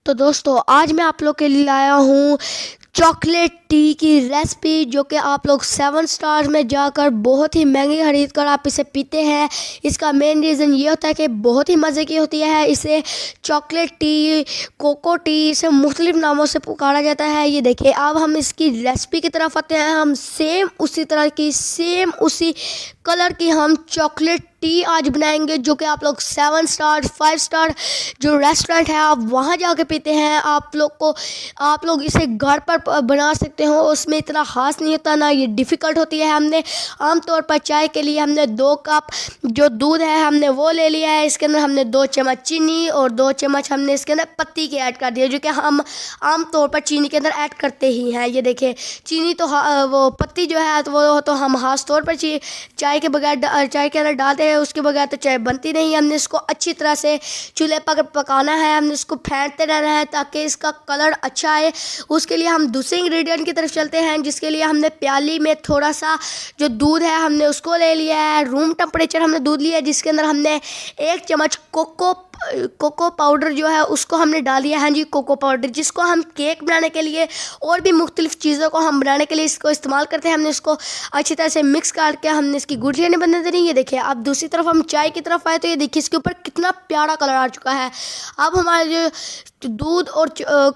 तो दोस्तों आज मैं आप लोग के लिए लाया हूँ चॉकलेट टी की रेसिपी, जो कि आप लोग 7 स्टार में जाकर बहुत ही महंगी खरीद कर आप इसे पीते हैं। इसका मेन रीज़न ये होता है कि बहुत ही मज़े की होती है। इसे चॉकलेट टी, कोको टी, इसे मुख्तलिफ नामों से पुकारा जाता है। ये देखिए, अब हम इसकी रेसिपी की तरफ आते हैं। हम सेम उसी तरह की, सेम उसी कलर की हम चॉकलेट टी आज बनाएंगे, जो कि आप लोग 7 स्टार 5 स्टार जो रेस्टोरेंट है आप वहाँ जाके पीते हैं। आप लोग इसे घर पर बना सकते हो, उसमें इतना ख़ास नहीं होता, ना ये डिफ़िकल्ट होती है। हमने आमतौर पर चाय के लिए हमने 2 कप जो दूध है हमने वो ले लिया है। इसके अंदर हमने 2 चम्मच चीनी और 2 चम्मच हमने इसके अंदर पत्ती के ऐड कर दिया, जो कि हम आमतौर पर चीनी के अंदर ऐड करते ही हैं। ये देखिए, चीनी तो वो पत्ती जो है तो वो तो हम ख़ास तौर पर चाय के बगैर चाय के अंदर डालते हैं, उसके बगैर तो चाय बनती नहीं। हमने इसको अच्छी तरह से चूल्हे पर पकाना है। हमने इसको फेंटते रहना है ताकि इसका कलर अच्छा आए। उसके लिए हम दूसरे इंग्रेडिएंट की तरफ चलते हैं, जिसके लिए हमने प्याली में थोड़ा सा जो दूध है हमने उसको ले लिया है। रूम टेम्परेचर हमने दूध लिया है, जिसके अंदर हमने 1 चम्मच कोको पाउडर जो है उसको हमने डाल दिया है। हाँ जी, कोको पाउडर, जिसको हम केक बनाने के लिए और भी मुख्तलिफ चीज़ों को हम बनाने के लिए इसको इस्तेमाल करते हैं। हमने इसको अच्छी तरह से मिक्स करके हमने इसकी गुठलियाँ नहीं बनने देनी। ये देखिए, अब दूसरी तरफ हम चाय की तरफ आए तो ये देखिए इसके ऊपर कितना प्यारा कलर आ चुका है। अब हमारा जो दूध और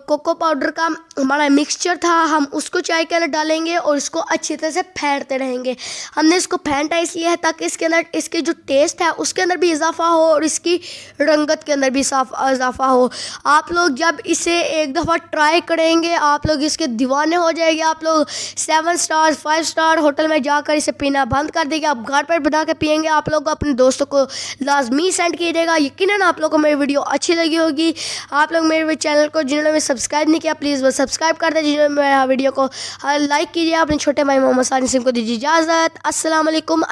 कोको पाउडर का हमारा मिक्सचर था, हम उसको चाय के अंदर डालेंगे और इसको अच्छी तरह से फेंटते रहेंगे। हमने इसको फेंटा इसलिए है ताकि इसके अंदर इसके जो टेस्ट है उसके अंदर भी इजाफा हो और इसकी रंगत के अंदर भी इजाफा हो। आप लोग जब इसे एक दफ़ा ट्राई करेंगे आप लोग इसके दीवाने हो जाएंगे। आप लोग 7 स्टार 5 स्टार होटल में जाकर इसे पीना बंद कर देंगे। आप घर पर बना के पियेंगे। आप लोग अपने दोस्तों को लाजमी सेंड कीजिएगा। यकीनन आप लोगों को मेरी वीडियो अच्छी लगी होगी। आप लोग मेरे चैनल को जिन्होंने भी सब्सक्राइब नहीं किया प्लीज़ वो सब्सक्राइब कर दें। जिन्होंने मेरा वीडियो को लाइक कीजिए। अपने छोटे भाई मोहम्मद सानी सिंह को दीजिए इजाज़त। अस्सलाम वालेकुम।